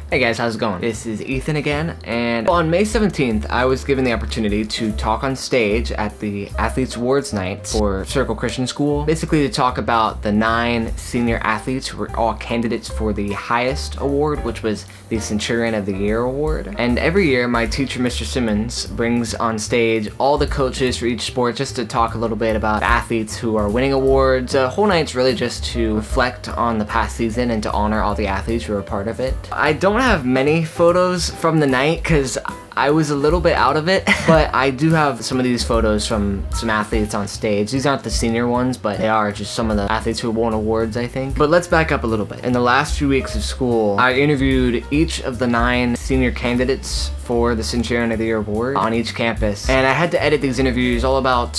Hey guys, how's it going? This is Ethan again, and on May 17th, I was given the opportunity to talk on stage at the Athletes Awards night for Circle Christian School. Basically to talk about the 9 senior athletes who were all candidates for the highest award, which was the Centurion of the Year award. And every year, my teacher, Mr. Simmons, brings on stage all the coaches for each sport just to talk a little bit about athletes who are winning awards. The whole night's really just to reflect on the past season and to honor all the athletes who were a part of it. I don't have many photos from the night because I was a little bit out of it, but I do have some of these photos from some athletes on stage. These aren't the senior ones, but they are just some of the athletes who won awards, I think. But let's back up a little bit. In the last few weeks of school, I interviewed each of the 9 senior candidates for the Centurion of the Year award on each campus. And I had to edit these interviews all about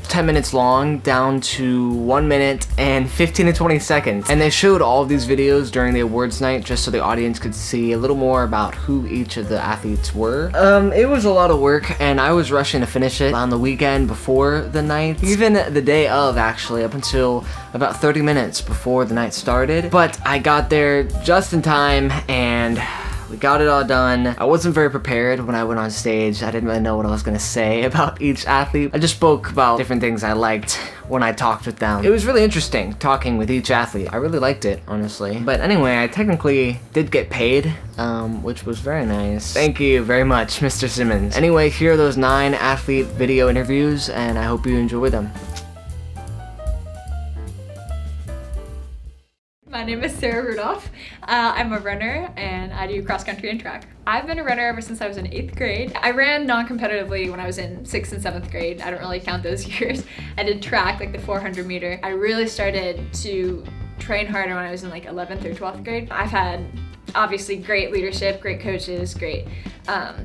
10 minutes long down to 1 minute and 15 to 20 seconds. And they showed all of these videos during the awards night just so the audience could see a little more about who each of the athletes were. It was a lot of work and I was rushing to finish it on the weekend before the night. Even the day of, actually, up until about 30 minutes before the night started. But I got there just in time and we got it all done. I wasn't very prepared when I went on stage. I didn't really know what I was gonna say about each athlete. I just spoke about different things I liked when I talked with them. It was really interesting talking with each athlete. I really liked it, honestly. But anyway, I technically did get paid, which was very nice. Thank you very much, Mr. Simmons. Anyway, here are those 9 athlete video interviews, and I hope you enjoy them. My name is Sarah Rudolph. I'm a runner and I do cross country and track. I've been a runner ever since I was in 8th grade. I ran non-competitively when I was in 6th and 7th grade. I don't really count those years. I did track, like the 400 meter. I really started to train harder when I was in like 11th or 12th grade. I've had obviously great leadership, great coaches, great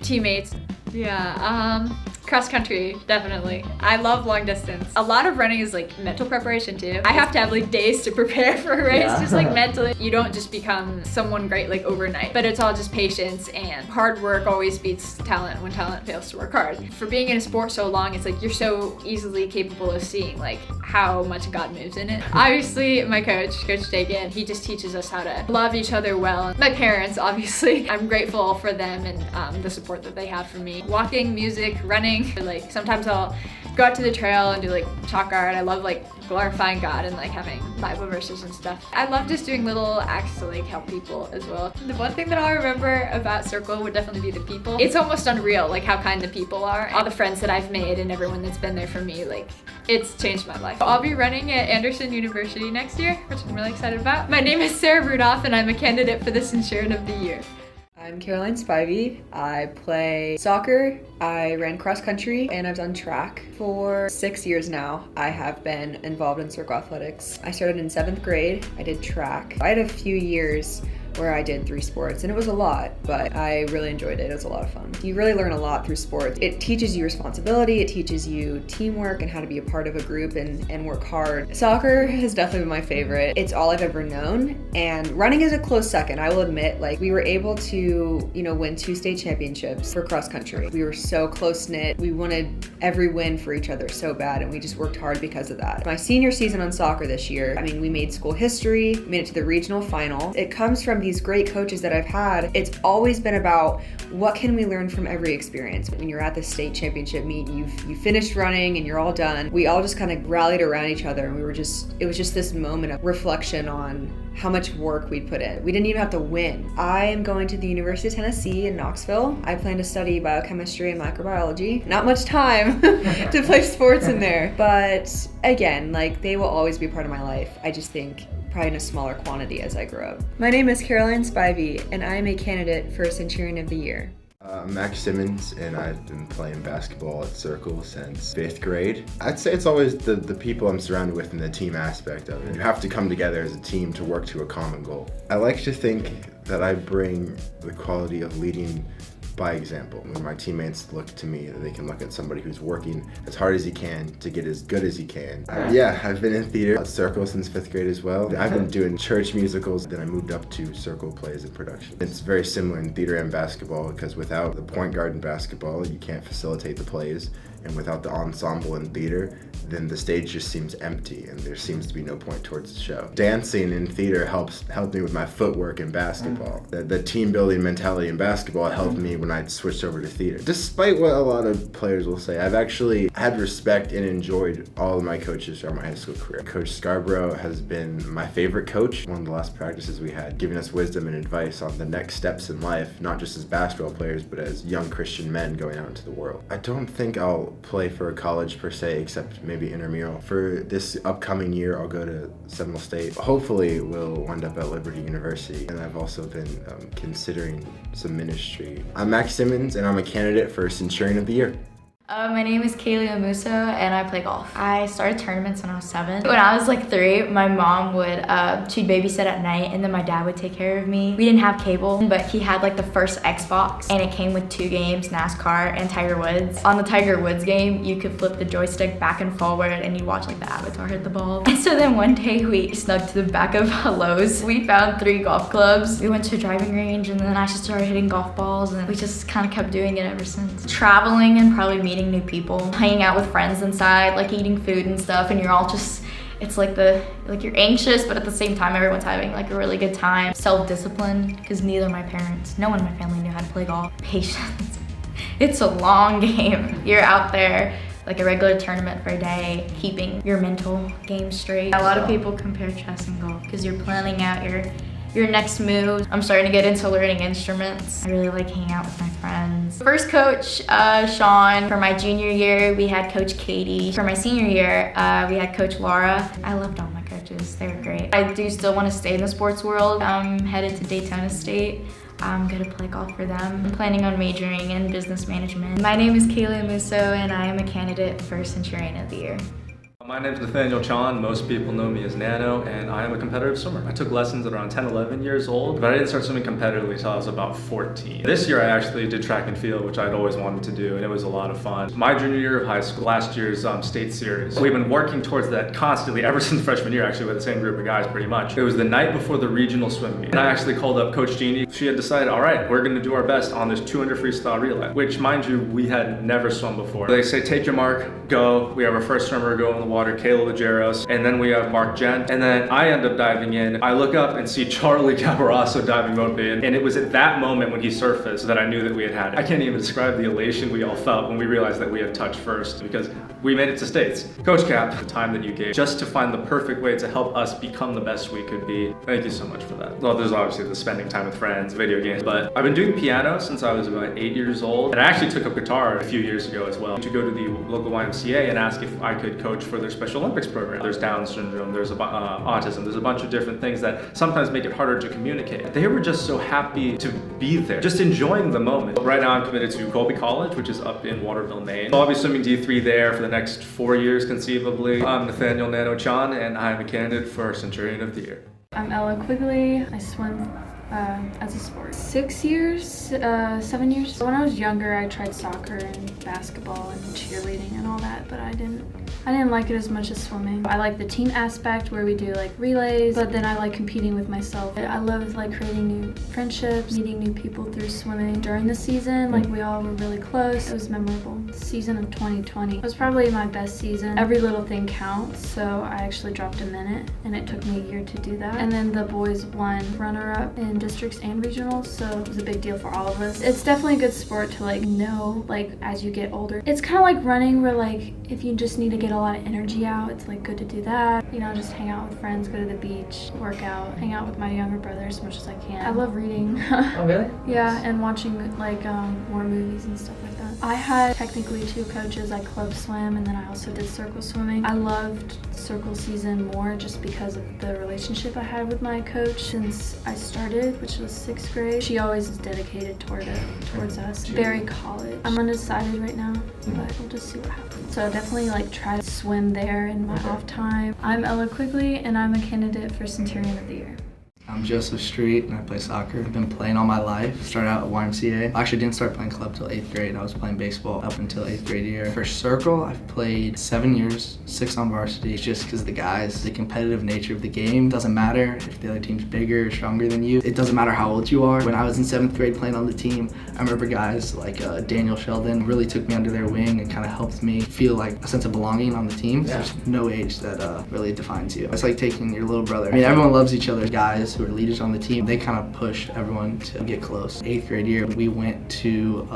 teammates. Yeah, cross country, definitely. I love long distance. A lot of running is like mental preparation too. I have to have like days to prepare for a race, just like mentally. You don't just become someone great like overnight, but it's all just patience, and hard work always beats talent when talent fails to work hard. For being in a sport so long, it's like you're so easily capable of seeing like how much God moves in it. Obviously, my coach, Coach Dagan, he just teaches us how to love each other well. My parents, obviously, I'm grateful for them and the support that they have for me. Walking, music, running. Like sometimes I'll go out to the trail and do like chalk art. I love like glorifying God and like having Bible verses and stuff. I love just doing little acts to like help people as well. The one thing that I'll remember about Circle would definitely be the people. It's almost unreal like how kind the people are. All the friends that I've made and everyone that's been there for me, like it's changed my life. I'll be running at Anderson University next year, which I'm really excited about. My name is Sarah Rudolph and I'm a candidate for the Centurion of the Year. I'm Caroline Spivey. I play soccer, I ran cross country, and I've done track. For 6 years now, I have been involved in circle athletics. I started in 7th grade, I did track. I had a few years where I did 3 sports, and it was a lot, but I really enjoyed it. It was a lot of fun. You really learn a lot through sports. It teaches you responsibility, it teaches you teamwork and how to be a part of a group and work hard. Soccer has definitely been my favorite. It's all I've ever known, and running is a close second. I will admit, like we were able to, win 2 state championships for cross country. We were so close-knit. We wanted every win for each other so bad, and we just worked hard because of that. My senior season on soccer this year, we made school history, made it to the regional final. It comes from these great coaches that I've had. It's always been about what can we learn from every experience. When you're at the state championship meet, you finished running and you're all done. We all just kind of rallied around each other, and it was just this moment of reflection on how much work we'd put in. We didn't even have to win. I am going to the University of Tennessee in Knoxville. I plan to study biochemistry and microbiology. Not much time to play sports in there, but again, like they will always be part of my life. I just think probably in a smaller quantity as I grow up. My name is Caroline Spivey, and I am a candidate for Centurion of the Year. I'm Max Simmons, and I've been playing basketball at Circle since 5th grade. I'd say it's always the people I'm surrounded with and the team aspect of it. You have to come together as a team to work to a common goal. I like to think that I bring the quality of leading by example. When my teammates look to me, they can look at somebody who's working as hard as he can to get as good as he can. I've been in theater at Circle since 5th grade as well. I've been doing church musicals, then I moved up to Circle plays and production. It's very similar in theater and basketball because without the point guard in basketball, you can't facilitate the plays. And without the ensemble in theater, then the stage just seems empty and there seems to be no point towards the show. Dancing in theater helped me with my footwork in basketball. The team building mentality in basketball helped me when I switched over to theater. Despite what a lot of players will say, I've actually had respect and enjoyed all of my coaches throughout my high school career. Coach Scarborough has been my favorite coach. One of the last practices we had, giving us wisdom and advice on the next steps in life, not just as basketball players, but as young Christian men going out into the world. I don't think I'll play for a college per se, except maybe intramural. For this upcoming year, I'll go to Seminole State. Hopefully, we'll wind up at Liberty University. And I've also been considering some ministry. I'm Max Simmons, and I'm a candidate for Centurion of the Year. My name is Kaylee Amuso and I play golf. I started tournaments when I was 7. When I was like 3, my mom would, she'd babysit at night and then my dad would take care of me. We didn't have cable, but he had like the first Xbox and it came with 2 games, NASCAR and Tiger Woods. On the Tiger Woods game, you could flip the joystick back and forward and you'd watch like the avatar hit the ball. And so then one day we snuck to the back of Lowe's. We found 3 golf clubs. We went to a driving range and then I just started hitting golf balls and we just kind of kept doing it ever since. Traveling and probably meeting new people, hanging out with friends inside, like eating food and stuff, and you're all just, it's like you're anxious, but at the same time everyone's having like a really good time. Self-discipline, because neither of my parents, no one in my family knew how to play golf. Patience. It's a long game. You're out there like a regular tournament for a day, keeping your mental game straight. A lot of people compare chess and golf because you're planning out your next move. I'm starting to get into learning instruments. I really like hanging out with my friends. First coach, Sean. For my junior year, we had Coach Katie. For my senior year, we had Coach Lyre. I loved all my coaches, they were great. I do still want to stay in the sports world. I'm headed to Daytona State. I'm gonna play golf for them. I'm planning on majoring in business management. My name is Kaylee Amuso and I am a candidate for Centurion of the Year. My name is Nathaniel Chan. Most people know me as Nano, and I am a competitive swimmer. I took lessons at around 10, 11 years old, but I didn't start swimming competitively until I was about 14. This year I actually did track and field, which I'd always wanted to do, and it was a lot of fun. My junior year of high school, last year's state series, we've been working towards that constantly ever since freshman year, actually, with the same group of guys pretty much. It was the night before the regional swim meet, and I actually called up Coach Jeannie. She had decided, all right, we're gonna do our best on this 200 freestyle relay, which, mind you, we had never swum before. They say, take your mark, go. We have our first swimmer go in the water, Kayla Legero. And then we have Mark Gent. And then I end up diving in. I look up and see Charlie Caparasso diving with me. And it was at that moment when he surfaced that I knew that we had it. I can't even describe the elation we all felt when we realized that we had touched first, because we made it to States. Coach Cap, the time that you gave just to find the perfect way to help us become the best we could be. Thank you so much for that. Well, there's obviously the spending time with friends, video games, but I've been doing piano since I was about 8 years old. And I actually took up guitar a few years ago as well, to go to the local YMCA and ask if I could coach for their Special Olympics program. There's Down syndrome, there's autism, there's a bunch of different things that sometimes make it harder to communicate. They were just so happy to be there, just enjoying the moment. Right now I'm committed to Colby College, which is up in Waterville, Maine. So I'll be swimming D3 there for the next 4 years conceivably. I'm Nathaniel Nano Chan and I'm a candidate for Centurion of the Year. I'm Ella Quigley. I swim as a sport. 6 years, 7 years. When I was younger, I tried soccer and basketball and cheerleading and all that, but I didn't like it as much as swimming. I like the team aspect where we do like relays, but then I like competing with myself. I love like creating new friendships, meeting new people through swimming. During the season, like we all were really close. It was memorable. The season of 2020 was probably my best season. Every little thing counts, so I actually dropped a minute and it took me a year to do that. And then the boys won runner-up in districts and regionals, so it was a big deal for all of us. It's definitely a good sport to like know like as you get older. It's kind of like running where like if you just need to get a lot of energy out, it's like good to do that. You know, just hang out with friends, go to the beach, work out, hang out with my younger brother as much as I can. I love reading. Oh, really? Yeah, and watching like war movies and stuff like that. I had technically 2 coaches. I club swam and then I also did circle swimming. I loved circle season more just because of the relationship I had with my coach since I started, which was 6th grade. She always is dedicated towards us. Very college. I'm undecided right now, but we'll just see what happens. So definitely like try to swim there in my off time. I'm Ella Quigley and I'm a candidate for Centurion of the Year. I'm Joseph Street and I play soccer. I've been playing all my life. Started out at YMCA. I actually didn't start playing club till 8th grade. I was playing baseball up until 8th grade year. For circle, I've played 7 years, 6 on varsity. Just because the guys, the competitive nature of the game, doesn't matter if the other team's bigger or stronger than you. It doesn't matter how old you are. When I was in 7th grade playing on the team, I remember guys like Daniel Sheldon really took me under their wing and kind of helped me feel like a sense of belonging on the team. There's no age that really defines you. It's like taking your little brother. I mean, everyone loves each other. Guys who are leaders on the team, they kind of push everyone to get close. 8th grade year, we went to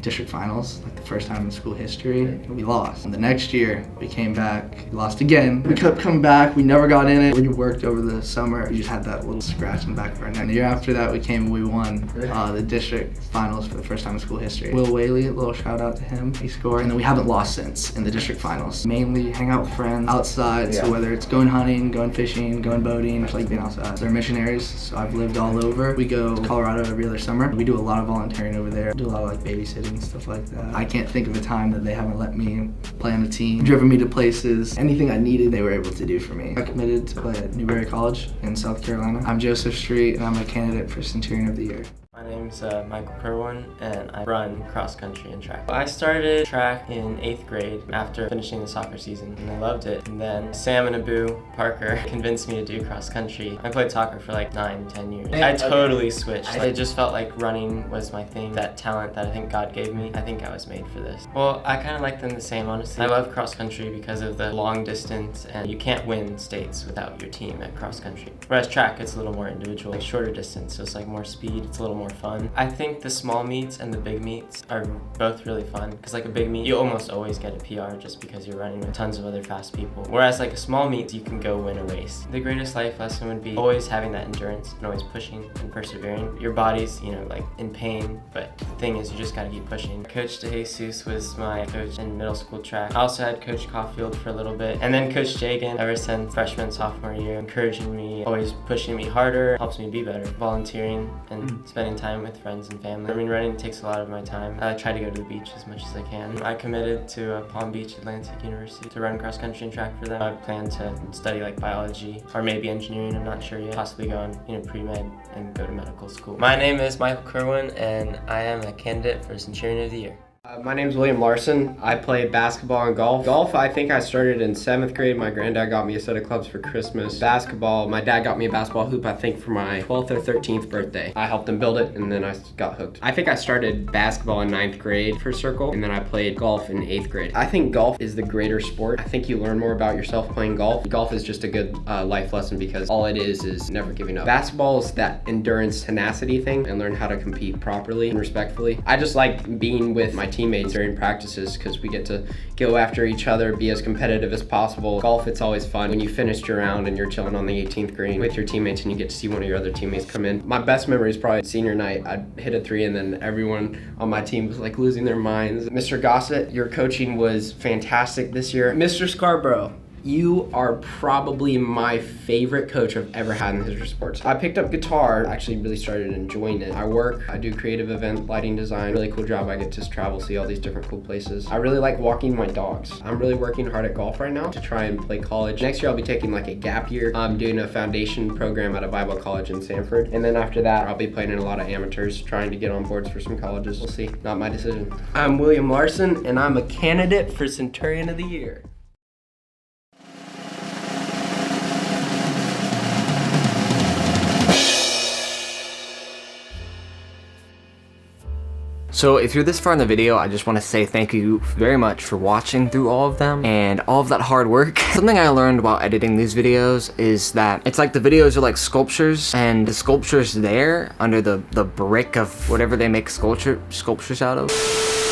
district finals, like the first time in school history, and we lost. And the next year, we came back, we lost again. We kept coming back, we never got in it. We worked over the summer, we just had that little scratch in the back of our neck. And the year after that, we came and we won the district finals for the first time in school history. Will Whaley, a little shout out to him, he scored. And then we haven't lost since in the district finals. Mainly hang out with friends outside, so whether it's going hunting, going fishing, going boating, just like being outside. They're missionaries, so I've lived all over. We go to Colorado every other summer. We do a lot of volunteering over there. Do a lot of like babysitting and stuff like that. I can't think of a time that they haven't let me play on a team, driven me to places. Anything I needed, they were able to do for me. I committed to play at Newberry College in South Carolina. I'm Joseph Street and I'm a candidate for Centurion of the Year. My name's Michael Kerwin and I run cross country and track. I started track in 8th grade after finishing the soccer season and I loved it. And then Sam and Abu Parker convinced me to do cross country. I played soccer for like 9-10 years. I totally switched. It just felt like running was my thing. That talent that I think God gave me, I think I was made for this. Well, I kind of like them the same, honestly. I love cross country because of the long distance and you can't win states without your team at cross country. Whereas track, it's a little more individual, like shorter distance, so it's like more speed, it's a little more fun. I think the small meets and the big meets are both really fun because like a big meet, you almost always get a PR just because you're running with tons of other fast people. Whereas like a small meet, you can go win a race. The greatest life lesson would be always having that endurance and always pushing and persevering. Your body's, you know, like in pain, but the thing is you just gotta keep pushing. Coach DeJesus was my coach in middle school track. I also had Coach Caulfield for a little bit and then Coach Jagan ever since freshman, sophomore year, encouraging me, always pushing me harder, helps me be better. Volunteering and spending time with friends and family. I mean, running takes a lot of my time. I try to go to the beach as much as I can. I committed to Palm Beach Atlantic University to run cross country and track for them. I plan to study like biology or maybe engineering, I'm not sure yet. Possibly go on, pre-med and go to medical school. My name is Michael Kerwin and I am a candidate for Centurion of the Year. My name's William Larson. I play basketball and golf. Golf, I think I started in 7th grade. My granddad got me a set of clubs for Christmas. Basketball, my dad got me a basketball hoop, I think, for my 12th or 13th birthday. I helped him build it, and then I got hooked. I think I started basketball in 9th grade for circle, and then I played golf in 8th grade. I think golf is the greater sport. I think you learn more about yourself playing golf. Golf is just a good life lesson because all it is never giving up. Basketball is that endurance, tenacity thing, and learn how to compete properly and respectfully. I just like being with my teammates during practices because we get to go after each other, be as competitive as possible. Golf, it's always fun when you finished your round and you're chilling on the 18th green with your teammates and you get to see one of your other teammates come in. My best memory is probably senior night. I hit a 3 and then everyone on my team was like losing their minds. Mr. Gossett, your coaching was fantastic this year. Mr. Scarborough, you are probably my favorite coach I've ever had in history sports. I picked up guitar, actually really started enjoying it. I do creative event, lighting design, really cool job. I get to travel, see all these different cool places. I really like walking my dogs. I'm really working hard at golf right now to try and play college. Next year I'll be taking like a gap year. I'm doing a foundation program at a Bible college in Sanford. And then after that, I'll be playing in a lot of amateurs, trying to get on boards for some colleges. We'll see, not my decision. I'm William Larson and I'm a candidate for Centurion of the Year. So if you're this far in the video, I just want to say thank you very much for watching through all of them and all of that hard work. Something I learned while editing these videos is that it's like the videos are like sculptures and the sculpture's there under the brick of whatever they make sculptures out of.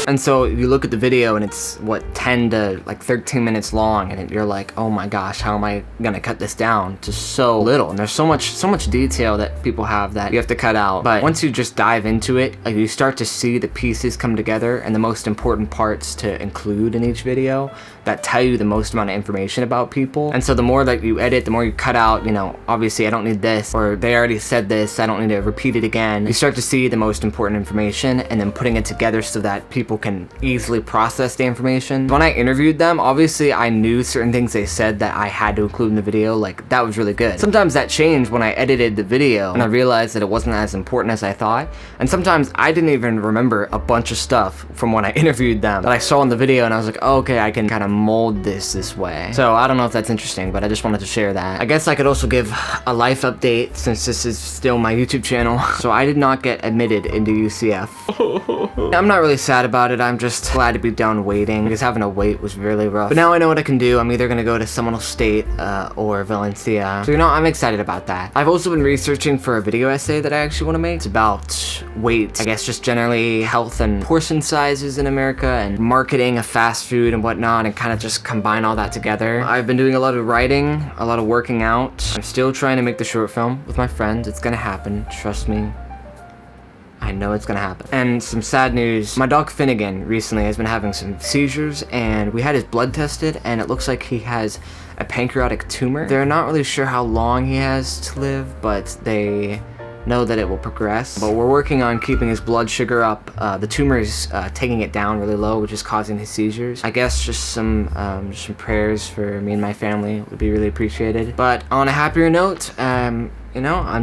And so you look at the video and it's what 10 to like 13 minutes long and you're like, oh my gosh, how am I gonna cut this down to so little? And there's so much detail that people have that you have to cut out. But once you just dive into it, like, you start to see the pieces come together and the most important parts to include in each video that tell you the most amount of information about people. And so the more that you edit, the more you cut out, obviously I don't need this, or they already said this, I don't need to repeat it again. You start to see the most important information and then putting it together so that people people can easily process the information. When I interviewed them, obviously I knew certain things they said that I had to include in the video, like that was really good. Sometimes that changed when I edited the video and I realized that it wasn't as important as I thought. And sometimes I didn't even remember a bunch of stuff from when I interviewed them that I saw in the video, and I was like, oh, okay, I can kind of mold this way. So I don't know if that's interesting, but I just wanted to share that. I guess I could also give a life update since this is still my YouTube channel. So I did not get admitted into UCF. I'm not really sad about it. I'm just glad to be done waiting because having to wait was really rough. But now I know what I can do. I'm either gonna go to Seminole State or Valencia. So I'm excited about that. I've also been researching for a video essay that I actually want to make. It's about weight, I guess just generally health and portion sizes in America and marketing of fast food and whatnot, and kind of just combine all that together. I've been doing a lot of writing, a lot of working out. I'm still trying to make the short film with my friends. It's gonna happen, trust me. I know it's gonna happen. And some sad news, my dog Finnegan recently has been having some seizures, and we had his blood tested and it looks like he has a pancreatic tumor. They're not really sure how long he has to live, but they know that it will progress. But we're working on keeping his blood sugar up. The tumor is taking it down really low, which is causing his seizures. I guess just some prayers for me and my family would be really appreciated. But on a happier note, I'm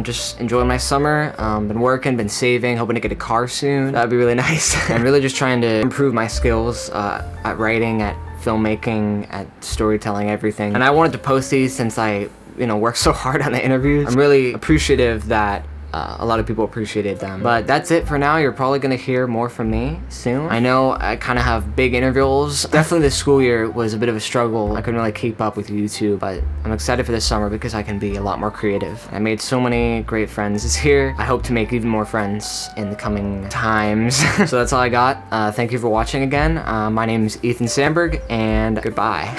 just enjoying my summer. Been working, been saving, hoping to get a car soon. That'd be really nice. I'm really just trying to improve my skills at writing, at filmmaking, at storytelling, everything. And I wanted to post these since I, worked so hard on the interviews. I'm really appreciative that a lot of people appreciated them. But that's it for now. You're probably gonna hear more from me soon. I know I kind of have big intervals. Definitely this school year was a bit of a struggle. I couldn't really keep up with YouTube, but I'm excited for this summer because I can be a lot more creative. I made so many great friends this year. I hope to make even more friends in the coming times. So that's all I got. Thank you for watching again. My name is Ethan Sandberg, and goodbye.